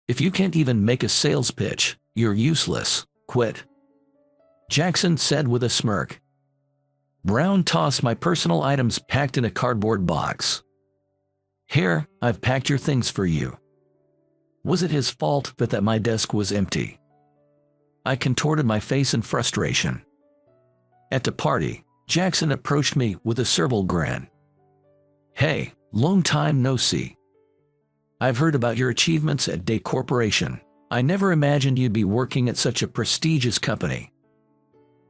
If you can't even make a sales pitch, you're useless. Quit. Jackson said with a smirk. Brown tossed my personal items packed in a cardboard box. Here, I've packed your things for you. Was it his fault that my desk was empty? I contorted my face in frustration. At the party, Jackson approached me with a servile grin. Hey, long time no see. I've heard about your achievements at Day Corporation. I never imagined you'd be working at such a prestigious company.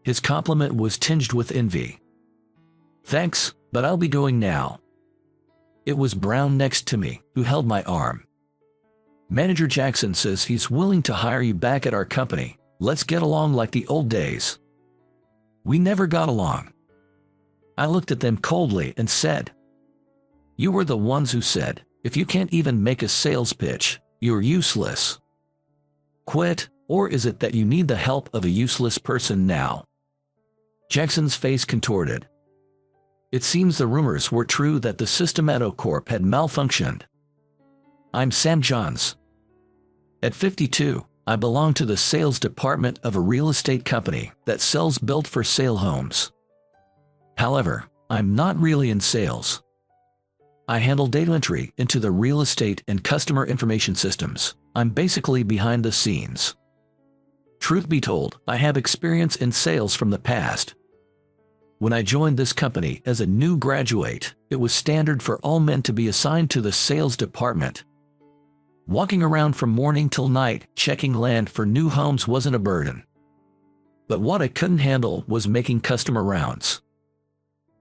His compliment was tinged with envy. Thanks, but I'll be going now. It was Brown next to me who held my arm. Manager Jackson says he's willing to hire you back at our company. Let's get along like the old days. We never got along. I looked at them coldly and said, You were the ones who said, if you can't even make a sales pitch, you're useless. Quit, or is it that you need the help of a useless person now? Jackson's face contorted. It seems the rumors were true that the system at Ocorp had malfunctioned. I'm Sam Johns. At 52, I belong to the sales department of a real estate company that sells built-for-sale homes. However, I'm not really in sales. I handle data entry into the real estate and customer information systems. I'm basically behind the scenes. Truth be told, I have experience in sales from the past. When I joined this company as a new graduate, it was standard for all men to be assigned to the sales department. Walking around from morning till night, checking land for new homes wasn't a burden. But what I couldn't handle was making customer rounds.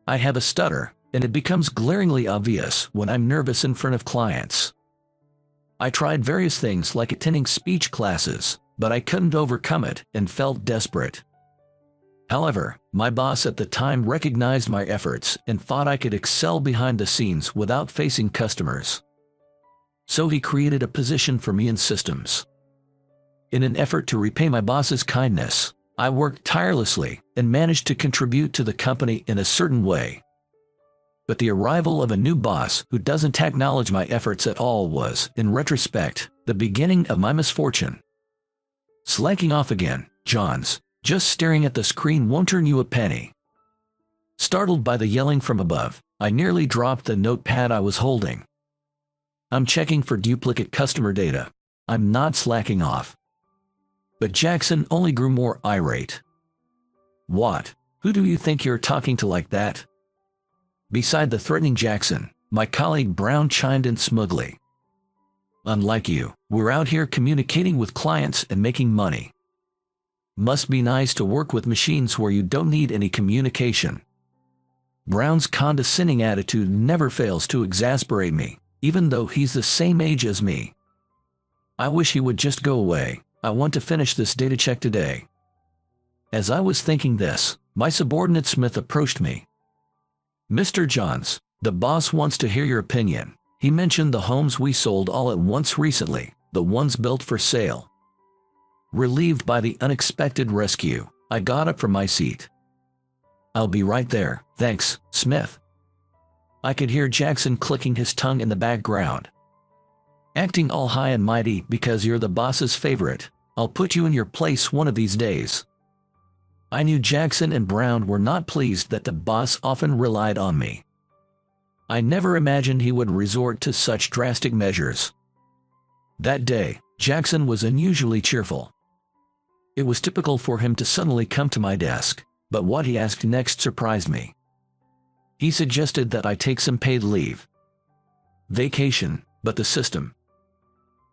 I have a stutter, and it becomes glaringly obvious when I'm nervous in front of clients. I tried various things like attending speech classes, but I couldn't overcome it and felt desperate. However, my boss at the time recognized my efforts and thought I could excel behind the scenes without facing customers. So he created a position for me in systems. In an effort to repay my boss's kindness, I worked tirelessly and managed to contribute to the company in a certain way. But the arrival of a new boss who doesn't acknowledge my efforts at all was, in retrospect, the beginning of my misfortune. Slacking off again, Johns. Just staring at the screen won't earn you a penny. Startled by the yelling from above, I nearly dropped the notepad I was holding. I'm checking for duplicate customer data. I'm not slacking off. But Jackson only grew more irate. What? Who do you think you're talking to like that? Beside the threatening Jackson, my colleague Brown chimed in smugly. Unlike you, we're out here communicating with clients and making money. Must be nice to work with machines where you don't need any communication. Brown's condescending attitude never fails to exasperate me, even though he's the same age as me. I wish he would just go away. I want to finish this data check today. As I was thinking this, my subordinate Smith approached me. Mr. Johns, the boss wants to hear your opinion. He mentioned the homes we sold all at once recently, the ones built for sale. Relieved by the unexpected rescue, I got up from my seat. I'll be right there, thanks, Smith. I could hear Jackson clicking his tongue in the background. Acting all high and mighty because you're the boss's favorite, I'll put you in your place one of these days. I knew Jackson and Brown were not pleased that the boss often relied on me. I never imagined he would resort to such drastic measures. That day, Jackson was unusually cheerful. It was typical for him to suddenly come to my desk, but what he asked next surprised me. He suggested that I take some paid leave. Vacation, but the system.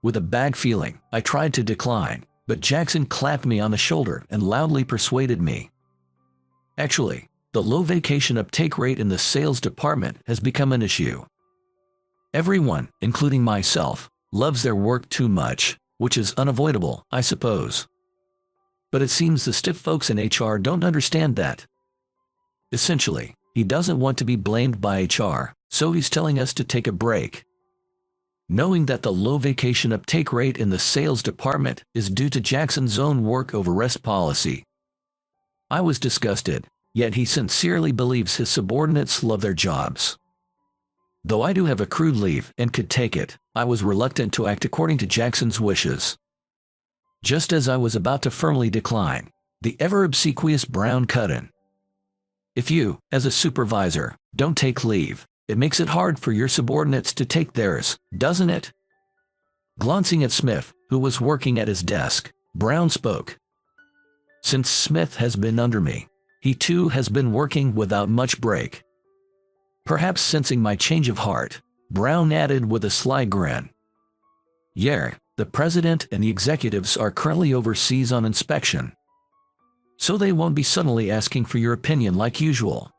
With a bad feeling, I tried to decline, but Jackson clapped me on the shoulder and loudly persuaded me. Actually, the low vacation uptake rate in the sales department has become an issue. Everyone, including myself, loves their work too much, which is unavoidable, I suppose. But it seems the stiff folks in HR don't understand that. Essentially, he doesn't want to be blamed by HR, so he's telling us to take a break. Knowing that the low vacation uptake rate in the sales department is due to Jackson's own work over rest policy, I was disgusted, yet he sincerely believes his subordinates love their jobs. Though I do have accrued leave and could take it, I was reluctant to act according to Jackson's wishes. Just as I was about to firmly decline, the ever-obsequious Brown cut in. If you, as a supervisor, don't take leave, it makes it hard for your subordinates to take theirs, doesn't it? Glancing at Smith, who was working at his desk, Brown spoke. Since Smith has been under me, he too has been working without much break. Perhaps sensing my change of heart, Brown added with a sly grin. Yeah, the president and the executives are currently overseas on inspection, so they won't be suddenly asking for your opinion like usual.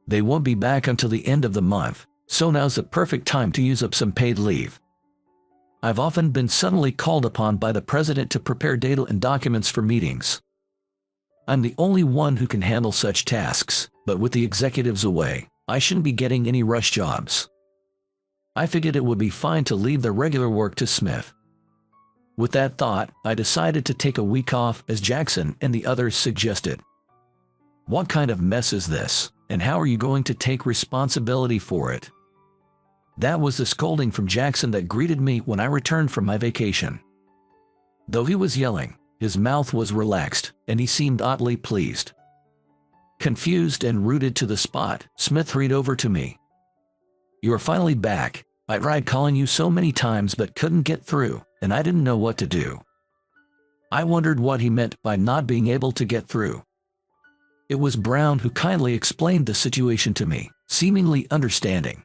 They won't be back until the end of the month, so now's the perfect time to use up some paid leave. I've often been suddenly called upon by the president to prepare data and documents for meetings. I'm the only one who can handle such tasks, but with the executives away, I shouldn't be getting any rush jobs. I figured it would be fine to leave the regular work to Smith. With that thought, I decided to take a week off as Jackson and the others suggested. What kind of mess is this, and how are you going to take responsibility for it? That was the scolding from Jackson that greeted me when I returned from my vacation. Though he was yelling, his mouth was relaxed, and he seemed oddly pleased. Confused and rooted to the spot, Smith hurried over to me. You are finally back. I tried calling you so many times but couldn't get through, and I didn't know what to do. I wondered what he meant by not being able to get through. It was Brown who kindly explained the situation to me, seemingly understanding.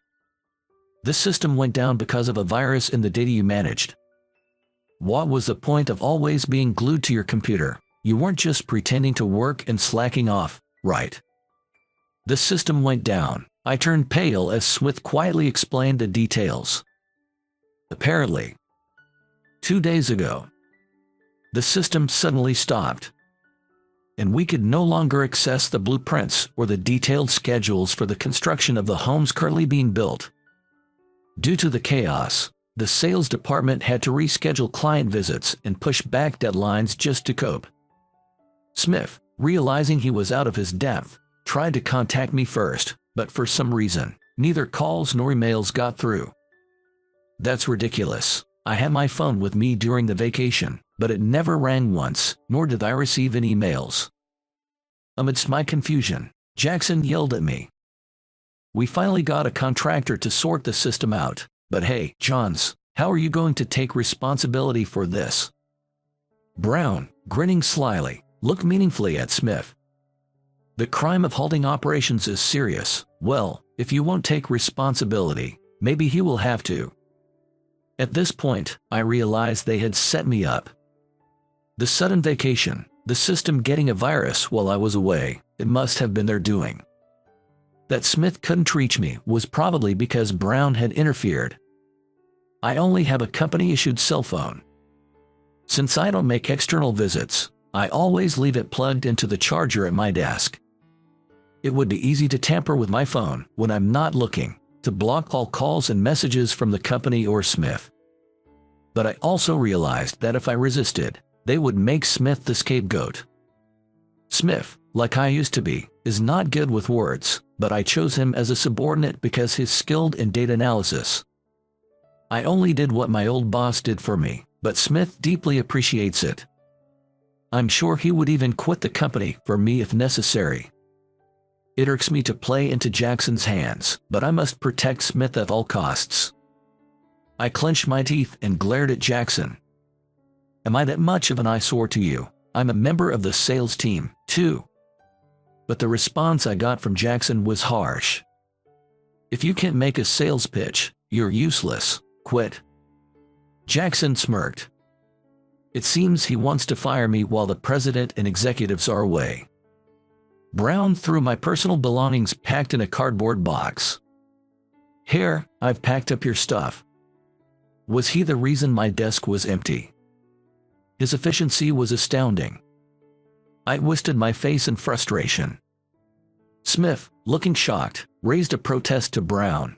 This system went down because of a virus in the data you managed. What was the point of always being glued to your computer? You weren't just pretending to work and slacking off, right? The system went down. I turned pale as Smith quietly explained the details. Apparently, 2 days ago, the system suddenly stopped, and we could no longer access the blueprints or the detailed schedules for the construction of the homes currently being built. Due to the chaos, the sales department had to reschedule client visits and push back deadlines just to cope. Smith, realizing he was out of his depth, tried to contact me first, but for some reason, neither calls nor emails got through. That's ridiculous. I had my phone with me during the vacation, but it never rang once, nor did I receive any emails. Amidst my confusion, Jackson yelled at me. We finally got a contractor to sort the system out, but hey, Johns, how are you going to take responsibility for this? Brown, grinning slyly, looked meaningfully at Smith. The crime of halting operations is serious. Well, if you won't take responsibility, maybe he will have to. At this point, I realized they had set me up. The sudden vacation, the system getting a virus while I was away, it must have been their doing. That Smith couldn't reach me was probably because Brown had interfered. I only have a company-issued cell phone. Since I don't make external visits, I always leave it plugged into the charger at my desk. It would be easy to tamper with my phone when I'm not looking, to block all calls and messages from the company or Smith. But I also realized that if I resisted, they would make Smith the scapegoat. Smith, like I used to be, is not good with words, but I chose him as a subordinate because he's skilled in data analysis. I only did what my old boss did for me, but Smith deeply appreciates it. I'm sure he would even quit the company for me if necessary. It irks me to play into Jackson's hands, but I must protect Smith at all costs. I clenched my teeth and glared at Jackson. Am I that much of an eyesore to you? I'm a member of the sales team, too. But the response I got from Jackson was harsh. If you can't make a sales pitch, you're useless. Quit. Jackson smirked. It seems he wants to fire me while the president and executives are away. Brown threw my personal belongings packed in a cardboard box. Here, I've packed up your stuff. Was he the reason my desk was empty? His efficiency was astounding. I twisted my face in frustration. Smith, looking shocked, raised a protest to Brown.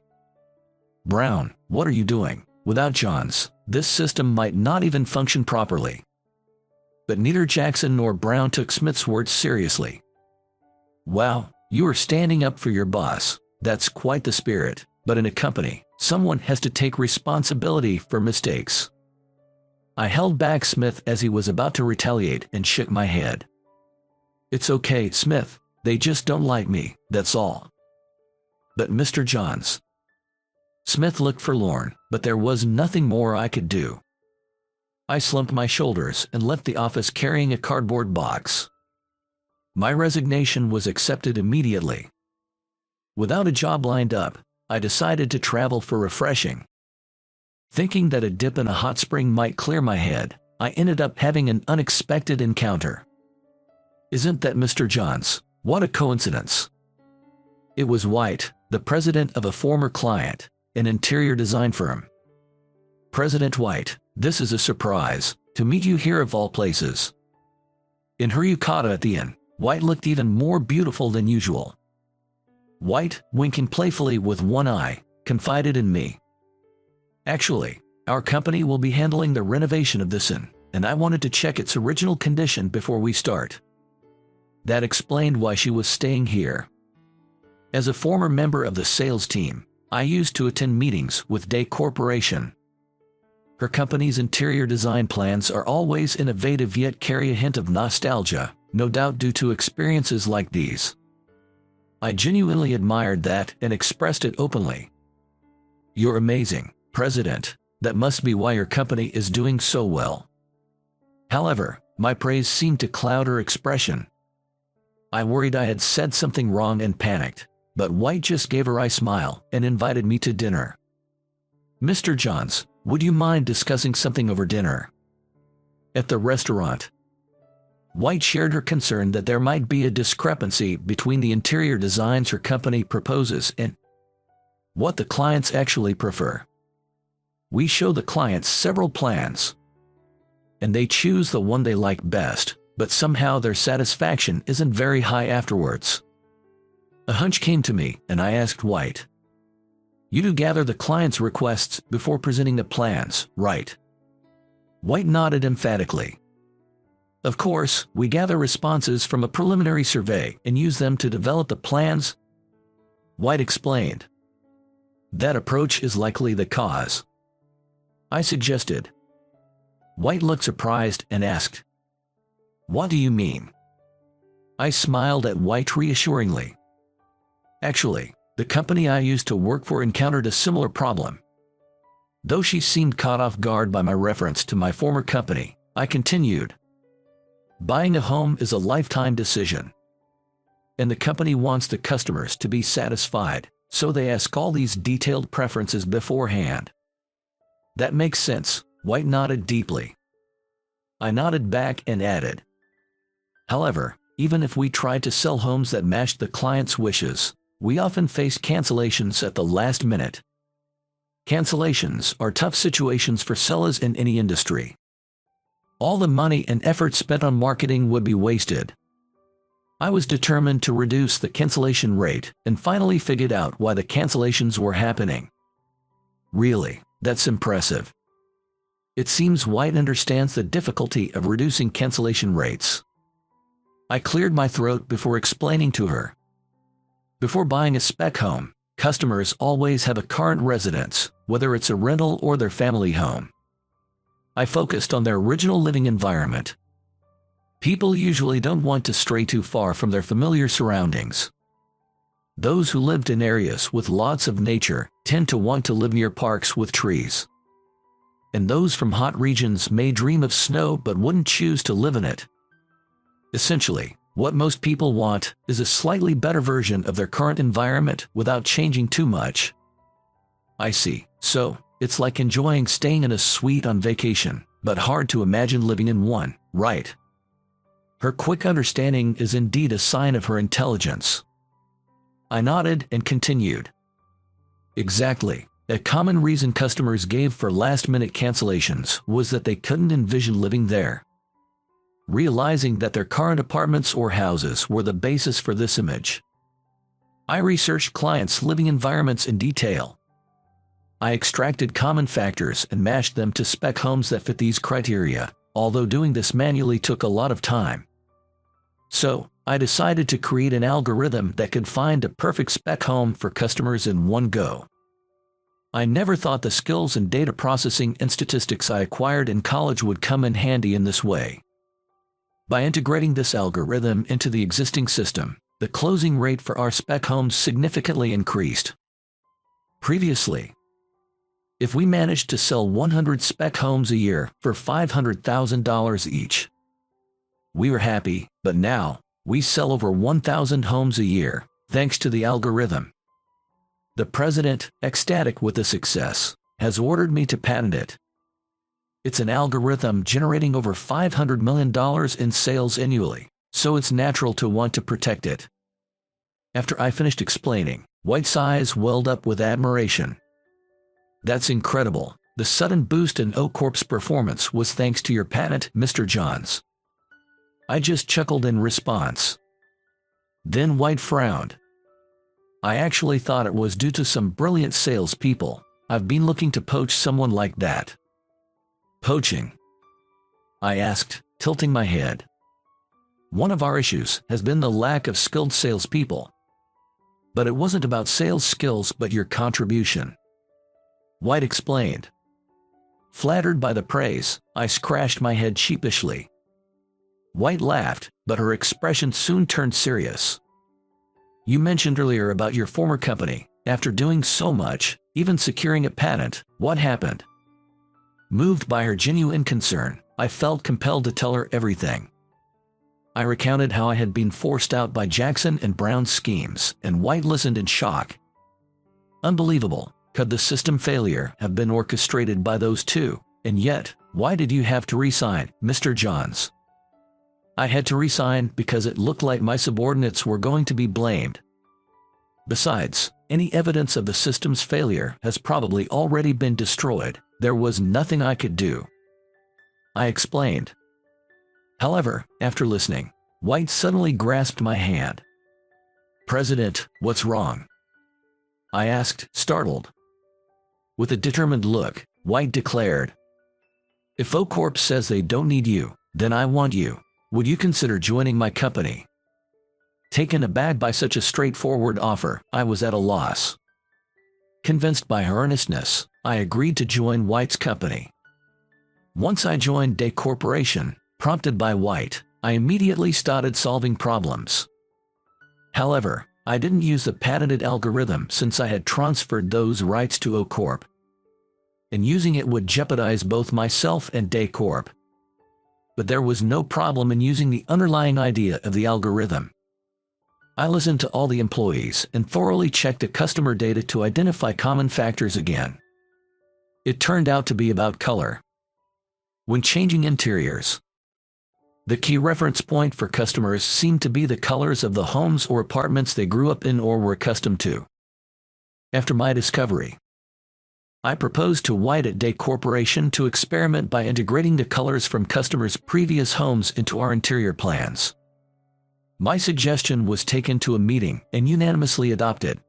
Brown, what are you doing? Without Johns, this system might not even function properly. But neither Jackson nor Brown took Smith's words seriously. Wow, you are standing up for your boss. That's quite the spirit, but in a company, Someone has to take responsibility for mistakes. I held back Smith as he was about to retaliate and shook my head. It's okay, Smith, they just don't like me, that's all. But Mr. Johns. Smith looked forlorn, but there was nothing more I could do. I slumped my shoulders and left the office carrying a cardboard box. My resignation was accepted immediately. Without a job lined up, I decided to travel for refreshing. Thinking that a dip in a hot spring might clear my head, I ended up having an unexpected encounter. Isn't that Mr. Johns? What a coincidence. It was White, the president of a former client, an interior design firm. President White, this is a surprise, to meet you here of all places. In her yukata at the inn, White looked even more beautiful than usual. White, winking playfully with one eye, confided in me. Actually, our company will be handling the renovation of this inn, and I wanted to check its original condition before we start. That explained why she was staying here. As a former member of the sales team, I used to attend meetings with Day Corporation. Her company's interior design plans are always innovative yet carry a hint of nostalgia, no doubt due to experiences like these. I genuinely admired that and expressed it openly. You're amazing, President. That must be why your company is doing so well. However, my praise seemed to cloud her expression. I worried I had said something wrong and panicked, but White just gave a wry smile and invited me to dinner. Mr. Johns, would you mind discussing something over dinner? At the restaurant. White shared her concern that there might be a discrepancy between the interior designs her company proposes and what the clients actually prefer. We show the clients several plans, and they choose the one they like best, but somehow their satisfaction isn't very high afterwards. A hunch came to me, and I asked White. You do gather the client's requests before presenting the plans, right? White nodded emphatically. Of course, we gather responses from a preliminary survey and use them to develop the plans, White explained. That approach is likely the cause, I suggested. White looked surprised and asked, What do you mean? I smiled at White reassuringly. Actually, the company I used to work for encountered a similar problem. Though she seemed caught off guard by my reference to my former company, I continued. Buying a home is a lifetime decision. And the company wants the customers to be satisfied, so they ask all these detailed preferences beforehand. That makes sense, White nodded deeply. I nodded back and added. However, even if we tried to sell homes that matched the client's wishes, we often face cancellations at the last minute. Cancellations are tough situations for sellers in any industry. All the money and effort spent on marketing would be wasted. I was determined to reduce the cancellation rate and finally figured out why the cancellations were happening. Really, that's impressive. It seems White understands the difficulty of reducing cancellation rates. I cleared my throat before explaining to her. Before buying a spec home, customers always have a current residence, whether it's a rental or their family home. I focused on their original living environment. People usually don't want to stray too far from their familiar surroundings. Those who lived in areas with lots of nature tend to want to live near parks with trees. And those from hot regions may dream of snow but wouldn't choose to live in it. Essentially, what most people want is a slightly better version of their current environment without changing too much. I see. So, it's like enjoying staying in a suite on vacation, but hard to imagine living in one, right? Her quick understanding is indeed a sign of her intelligence. I nodded and continued. Exactly. A common reason customers gave for last-minute cancellations was that they couldn't envision living there. Realizing that their current apartments or houses were the basis for this image, I researched clients' living environments in detail. I extracted common factors and matched them to spec homes that fit these criteria, although doing this manually took a lot of time. So, I decided to create an algorithm that could find a perfect spec home for customers in one go. I never thought the skills in data processing and statistics I acquired in college would come in handy in this way. By integrating this algorithm into the existing system, the closing rate for our spec homes significantly increased. Previously, if we managed to sell 100 spec homes a year for $500,000 each, we were happy, but now, we sell over 1,000 homes a year, thanks to the algorithm. The president, ecstatic with the success, has ordered me to patent it. It's an algorithm generating over $500 million in sales annually, so it's natural to want to protect it. After I finished explaining, White's eyes welled up with admiration. That's incredible. The sudden boost in OCorp's performance was thanks to your patent, Mr. Johns. I just chuckled in response. Then White frowned. I actually thought it was due to some brilliant salespeople. I've been looking to poach someone like that. Poaching? I asked, tilting my head. One of our issues has been the lack of skilled salespeople. But it wasn't about sales skills but your contribution. White explained. Flattered by the praise, I scratched my head sheepishly. White laughed, but her expression soon turned serious. You mentioned earlier about your former company. After doing so much, even securing a patent, what happened? Moved by her genuine concern, I felt compelled to tell her everything. I recounted how I had been forced out by Jackson and Brown's schemes, and White listened in shock. Unbelievable. Could the system failure have been orchestrated by those two? And yet, why did you have to resign, Mr. Johns? I had to resign because it looked like my subordinates were going to be blamed. Besides, any evidence of the system's failure has probably already been destroyed. There was nothing I could do. I explained. However, after listening, White suddenly grasped my hand. President, what's wrong? I asked, startled. With a determined look, White declared. If OCorp says they don't need you, then I want you. Would you consider joining my company? Taken aback by such a straightforward offer, I was at a loss. Convinced by her earnestness, I agreed to join White's company. Once I joined Day Corporation, prompted by White, I immediately started solving problems. However, I didn't use the patented algorithm since I had transferred those rights to OCorp. And using it would jeopardize both myself and Day Corp. But there was no problem in using the underlying idea of the algorithm. I listened to all the employees and thoroughly checked the customer data to identify common factors again. It turned out to be about color. When changing interiors, the key reference point for customers seemed to be the colors of the homes or apartments they grew up in or were accustomed to. After my discovery, I proposed to White at Day Corporation to experiment by integrating the colors from customers' previous homes into our interior plans. My suggestion was taken to a meeting and unanimously adopted.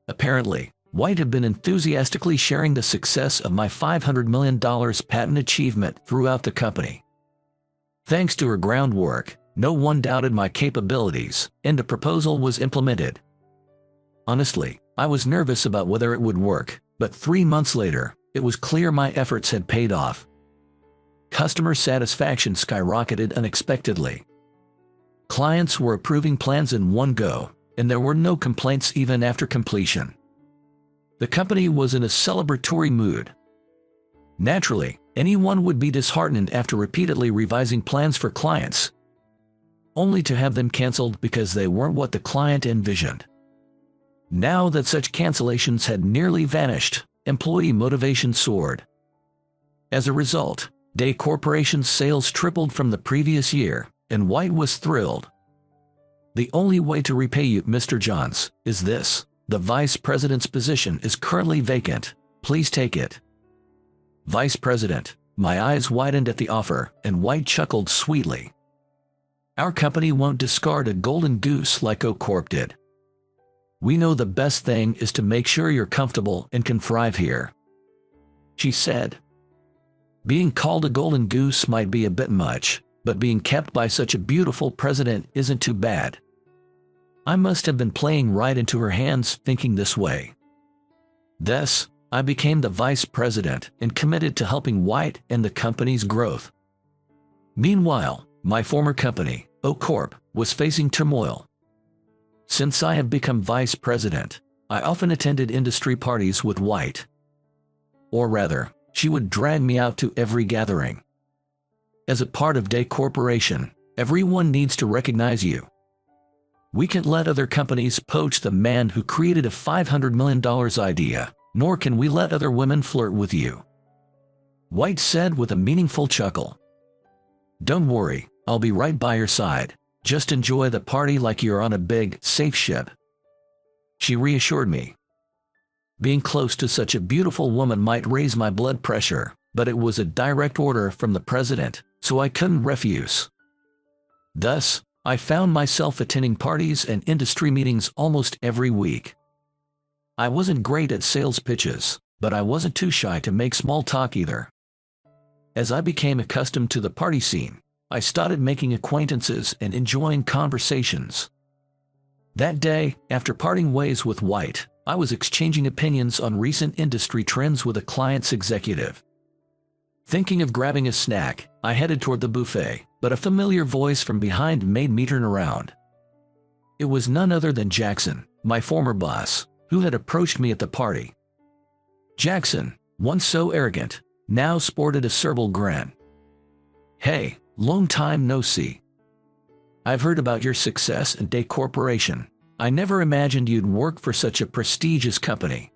Apparently, White had been enthusiastically sharing the success of my $500 million patent achievement throughout the company. Thanks to her groundwork, no one doubted my capabilities, and the proposal was implemented. Honestly, I was nervous about whether it would work, but 3 months later, it was clear my efforts had paid off. Customer satisfaction skyrocketed unexpectedly. Clients were approving plans in one go, and there were no complaints even after completion. The company was in a celebratory mood. Naturally, anyone would be disheartened after repeatedly revising plans for clients, only to have them canceled because they weren't what the client envisioned. Now that such cancellations had nearly vanished, employee motivation soared. As a result, Day Corporation's sales tripled from the previous year, and White was thrilled. The only way to repay you, Mr. Johns, is this. The vice president's position is currently vacant. Please take it. Vice President. My eyes widened at the offer, and White chuckled sweetly. Our company won't discard a golden goose like OCorp did. We know the best thing is to make sure you're comfortable and can thrive here, she said. Being called a golden goose might be a bit much, but being kept by such a beautiful president isn't too bad. I must have been playing right into her hands thinking this way. Thus, I became the vice president and committed to helping White and the company's growth. Meanwhile, my former company, Oak Corp, was facing turmoil. Since I have become vice president, I often attended industry parties with White. Or rather, she would drag me out to every gathering. As a part of Day Corporation, everyone needs to recognize you. We can't let other companies poach the man who created a $500 million idea, nor can we let other women flirt with you. White said with a meaningful chuckle. Don't worry, I'll be right by your side. Just enjoy the party like you're on a big, safe ship. She reassured me. Being close to such a beautiful woman might raise my blood pressure, but it was a direct order from the president, so I couldn't refuse. Thus, I found myself attending parties and industry meetings almost every week. I wasn't great at sales pitches, but I wasn't too shy to make small talk either. As I became accustomed to the party scene, I started making acquaintances and enjoying conversations. That day, after parting ways with White, I was exchanging opinions on recent industry trends with a client's executive. Thinking of grabbing a snack, I headed toward the buffet, but a familiar voice from behind made me turn around. It was none other than Jackson, my former boss, who had approached me at the party. Jackson, once so arrogant, now sported a servile grin. Hey, long time no see. I've heard about your success at Day Corporation. I never imagined you'd work for such a prestigious company.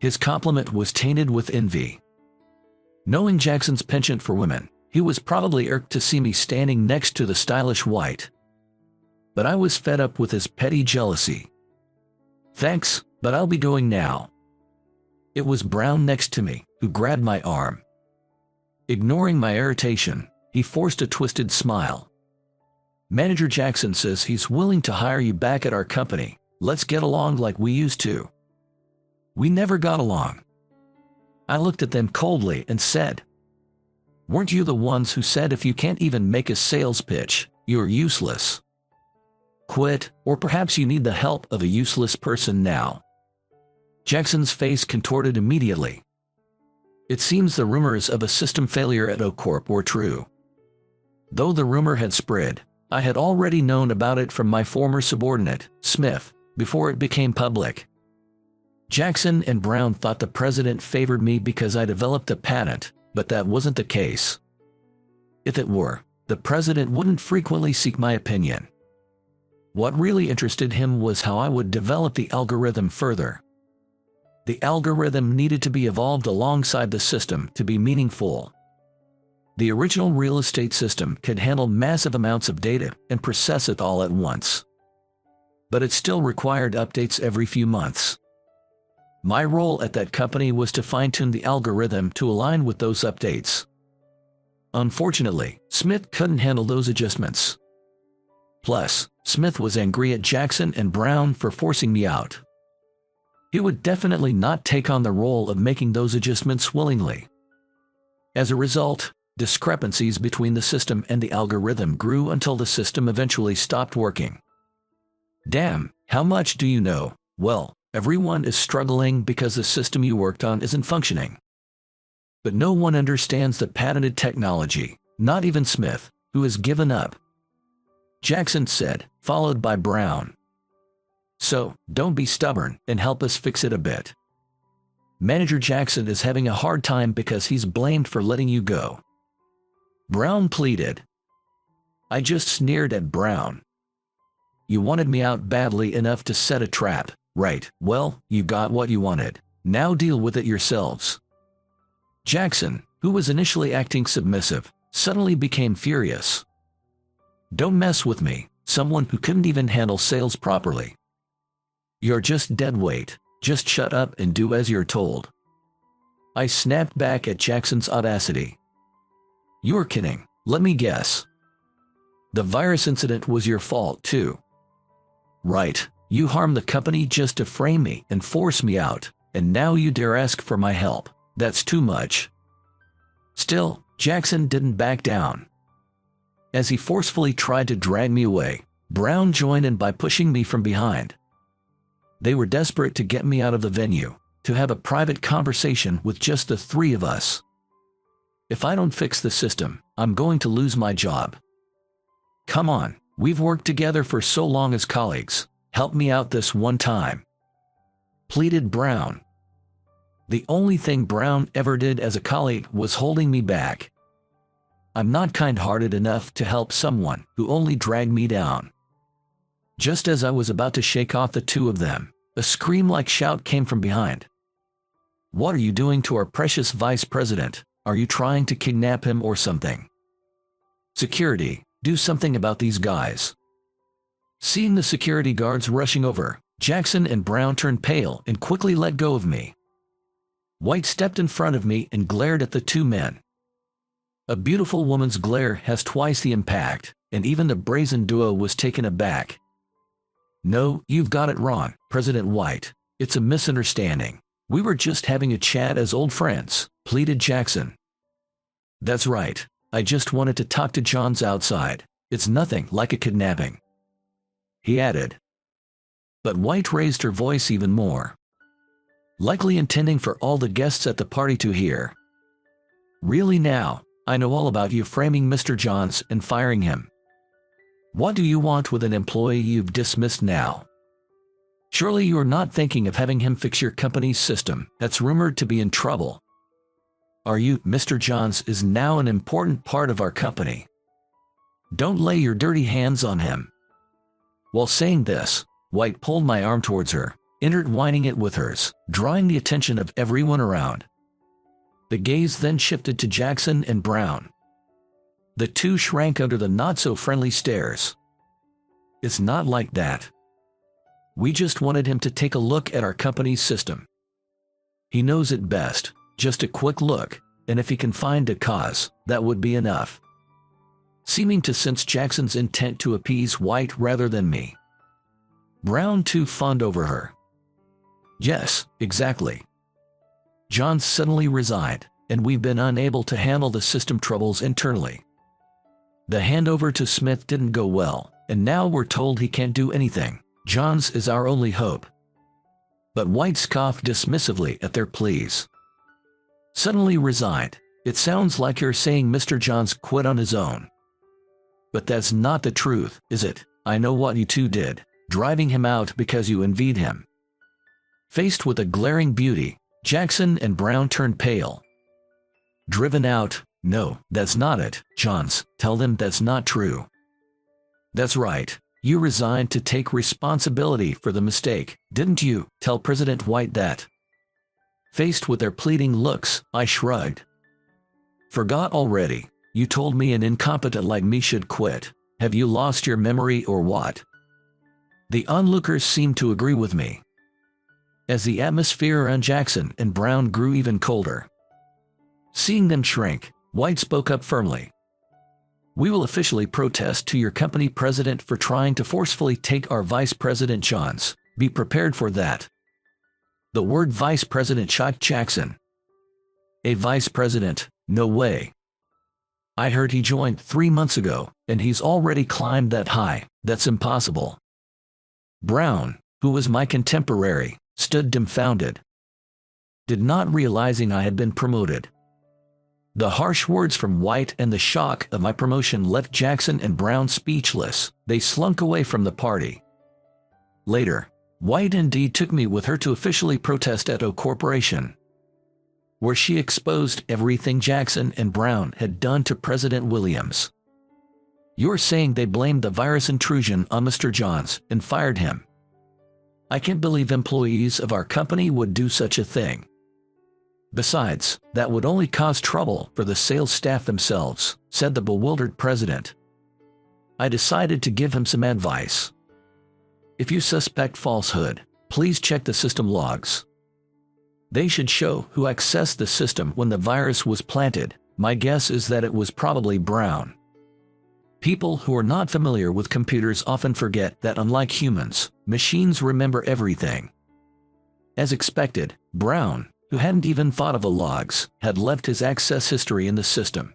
His compliment was tainted with envy. Knowing Jackson's penchant for women, he was probably irked to see me standing next to the stylish White. But I was fed up with his petty jealousy. Thanks, but I'll be going now. It was Brown next to me, who grabbed my arm. Ignoring my irritation, he forced a twisted smile. Manager Jackson says he's willing to hire you back at our company. Let's get along like we used to. We never got along. I looked at them coldly and said, weren't you the ones who said if you can't even make a sales pitch, you're useless? Quit, or perhaps you need the help of a useless person now. Jackson's face contorted immediately. It seems the rumors of a system failure at Oak Corp were true. Though the rumor had spread, I had already known about it from my former subordinate, Smith, before it became public. Jackson and Brown thought the president favored me because I developed a patent, but that wasn't the case. If it were, the president wouldn't frequently seek my opinion. What really interested him was how I would develop the algorithm further. The algorithm needed to be evolved alongside the system to be meaningful. The original real estate system could handle massive amounts of data and process it all at once. But it still required updates every few months. My role at that company was to fine-tune the algorithm to align with those updates. Unfortunately, Smith couldn't handle those adjustments. Plus, Smith was angry at Jackson and Brown for forcing me out. He would definitely not take on the role of making those adjustments willingly. As a result, discrepancies between the system and the algorithm grew until the system eventually stopped working. Damn, how much do you know? Well, everyone is struggling because the system you worked on isn't functioning. But no one understands the patented technology, not even Smith, who has given up. Jackson said, followed by Brown. So, don't be stubborn and help us fix it a bit. Manager Jackson is having a hard time because he's blamed for letting you go. Brown pleaded. I just sneered at Brown. You wanted me out badly enough to set a trap, right? Well, you got what you wanted. Now deal with it yourselves. Jackson, who was initially acting submissive, suddenly became furious. Don't mess with me, someone who couldn't even handle sales properly. You're just dead weight, just shut up and do as you're told. I snapped back at Jackson's audacity. You're kidding, let me guess. The virus incident was your fault too. Right, you harmed the company just to frame me and force me out, and now you dare ask for my help. That's too much. Still, Jackson didn't back down. As he forcefully tried to drag me away, Brown joined in by pushing me from behind. They were desperate to get me out of the venue. to have a private conversation with just the three of us. If I don't fix the system, I'm going to lose my job. Come on, we've worked together for so long as colleagues. Help me out this one time," pleaded Brown. The only thing Brown ever did as a colleague was holding me back. I'm not kind-hearted enough to help someone who only dragged me down. Just as I was about to shake off the two of them, a scream-like shout came from behind. "What are you doing to our precious vice president? Are you trying to kidnap him or something? Security, do something about these guys." Seeing the security guards rushing over, Jackson and Brown turned pale and quickly let go of me. White stepped in front of me and glared at the two men. A beautiful woman's glare has twice the impact, and even the brazen duo was taken aback. "No, you've got it wrong, President White. It's a misunderstanding. We were just having a chat as old friends," pleaded Jackson. "That's right. I just wanted to talk to Johns outside. It's nothing like a kidnapping," he added. But White raised her voice even more, likely intending for all the guests at the party to hear. "Really now, I know all about you framing Mr. Johns and firing him. What do you want with an employee you've dismissed now? Surely you are not thinking of having him fix your company's system that's rumored to be in trouble. Are you? Mr. Johns is now an important part of our company. Don't lay your dirty hands on him." While saying this, White pulled my arm towards her, intertwining it with hers, drawing the attention of everyone around. The gaze then shifted to Jackson and Brown. The two shrank under the not-so-friendly stares. "It's not like that. We just wanted him to take a look at our company's system. He knows it best, just a quick look, and if he can find a cause, that would be enough." Seeming to sense Jackson's intent to appease White rather than me, Brown too fawned over her. "Yes, exactly. Johns suddenly resigned, and we've been unable to handle the system troubles internally. The handover to Smith didn't go well, and now we're told he can't do anything. Johns is our only hope." But White scoffed dismissively at their pleas. "Suddenly resigned? It sounds like you're saying Mr. Johns quit on his own. But that's not the truth, is it? I know what you two did, driving him out because you envied him." Faced with a glaring beauty, Jackson and Brown turned pale. "Driven out? No, that's not it, Johns. Tell them that's not true." "That's right. You resigned to take responsibility for the mistake, didn't you? Tell President White that." Faced with their pleading looks, I shrugged. "Forgot already? You told me an incompetent like me should quit. Have you lost your memory or what?" The onlookers seemed to agree with me. As the atmosphere around Jackson and Brown grew even colder, seeing them shrink, White spoke up firmly. "We will officially protest to your company president for trying to forcefully take our vice president Johns. Be prepared for that." The word vice president shocked Jackson. "A vice president? No way. I heard he joined 3 months ago, and he's already climbed that high. That's impossible." Brown, who was my contemporary, stood dumbfounded, not realizing I had been promoted. The harsh words from White and the shock of my promotion left Jackson and Brown speechless. They slunk away from the party. Later, White indeed took me with her to officially protest at O Corporation, where she exposed everything Jackson and Brown had done to President Williams. "You're saying they blamed the virus intrusion on Mr. Johns and fired him? I can't believe employees of our company would do such a thing. Besides, that would only cause trouble for the sales staff themselves," said the bewildered president. I decided to give him some advice. "If you suspect falsehood, please check the system logs. They should show who accessed the system when the virus was planted. My guess is that it was probably Brown." People who are not familiar with computers often forget that unlike humans, machines remember everything. As expected, Brown, who hadn't even thought of the logs, had left his access history in the system.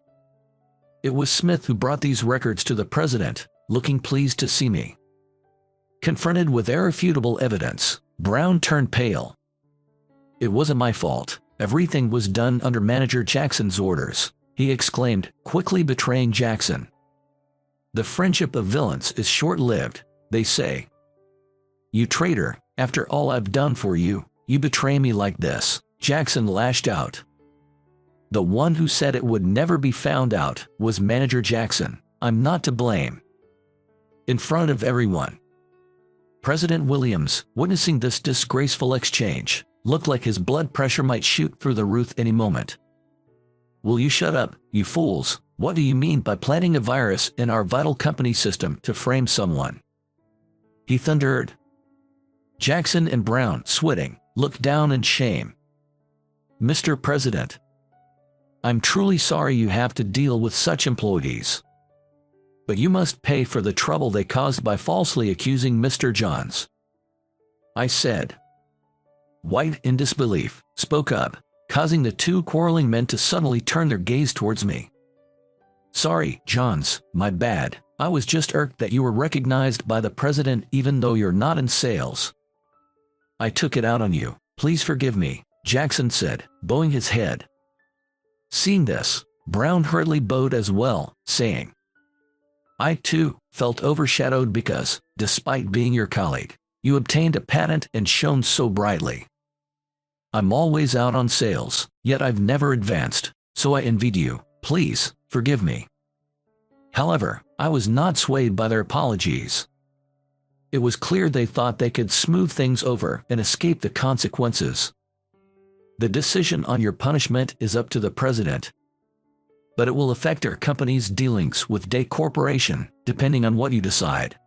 It was Smith who brought these records to the president, looking pleased to see me. Confronted with irrefutable evidence, Brown turned pale. It wasn't my fault. Everything was done under Manager Jackson's orders, he exclaimed, quickly betraying Jackson. The friendship of villains is short-lived, they say. You traitor, after all I've done for you, you betray me like this, Jackson lashed out. The one who said it would never be found out was Manager Jackson. I'm not to blame. In front of everyone. President Williams, witnessing this disgraceful exchange, looked like his blood pressure might shoot through the roof any moment. Will you shut up, you fools? What do you mean by planting a virus in our vital company system to frame someone? He thundered. Jackson and Brown, sweating, looked down in shame. Mr. President, I'm truly sorry you have to deal with such employees. But you must pay for the trouble they caused by falsely accusing Mr. Johns. I said. White, in disbelief, spoke up, causing the two quarreling men to suddenly turn their gaze towards me. Sorry, Johns, my bad. I was just irked that you were recognized by the president even though you're not in sales. I took it out on you. Please forgive me, Jackson said, bowing his head. Seeing this, Brown hurriedly bowed as well, saying, I too felt overshadowed because, despite being your colleague, you obtained a patent and shone so brightly. I'm always out on sales, yet I've never advanced, so I envied you. Please, forgive me. However, I was not swayed by their apologies. It was clear they thought they could smooth things over and escape the consequences. The decision on your punishment is up to the president, but it will affect our company's dealings with Day Corporation, depending on what you decide.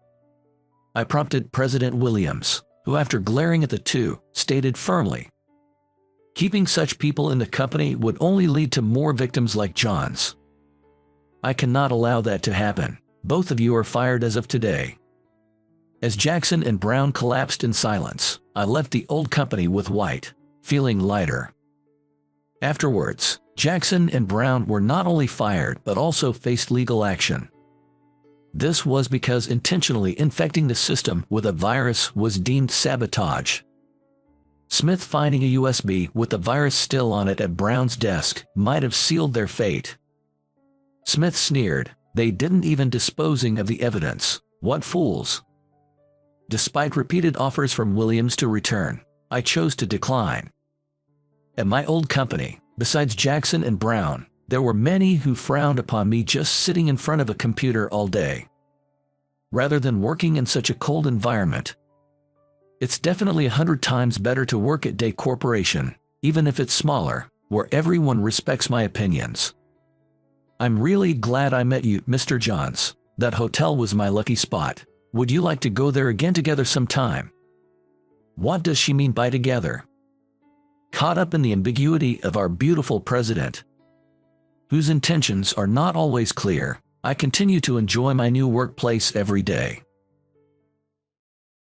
I prompted President Williams, who after glaring at the two, stated firmly, keeping such people in the company would only lead to more victims like Johns. I cannot allow that to happen. Both of you are fired as of today. As Jackson and Brown collapsed in silence, I left the old company with White, feeling lighter. Afterwards, Jackson and Brown were not only fired but also faced legal action. This was because intentionally infecting the system with a virus was deemed sabotage. Smith finding a USB with the virus still on it at Brown's desk might have sealed their fate. Smith sneered, they didn't even disposing of the evidence. What fools! Despite repeated offers from Williams to return, I chose to decline. At my old company, besides Jackson and Brown, there were many who frowned upon me just sitting in front of a computer all day. Rather than working in such a cold environment, it's definitely 100 times better to work at Day Corporation, even if it's smaller, where everyone respects my opinions. I'm really glad I met you, Mr. Johns. That hotel was my lucky spot. Would you like to go there again together sometime? What does she mean by together? Caught up in the ambiguity of our beautiful president, whose intentions are not always clear, I continue to enjoy my new workplace every day.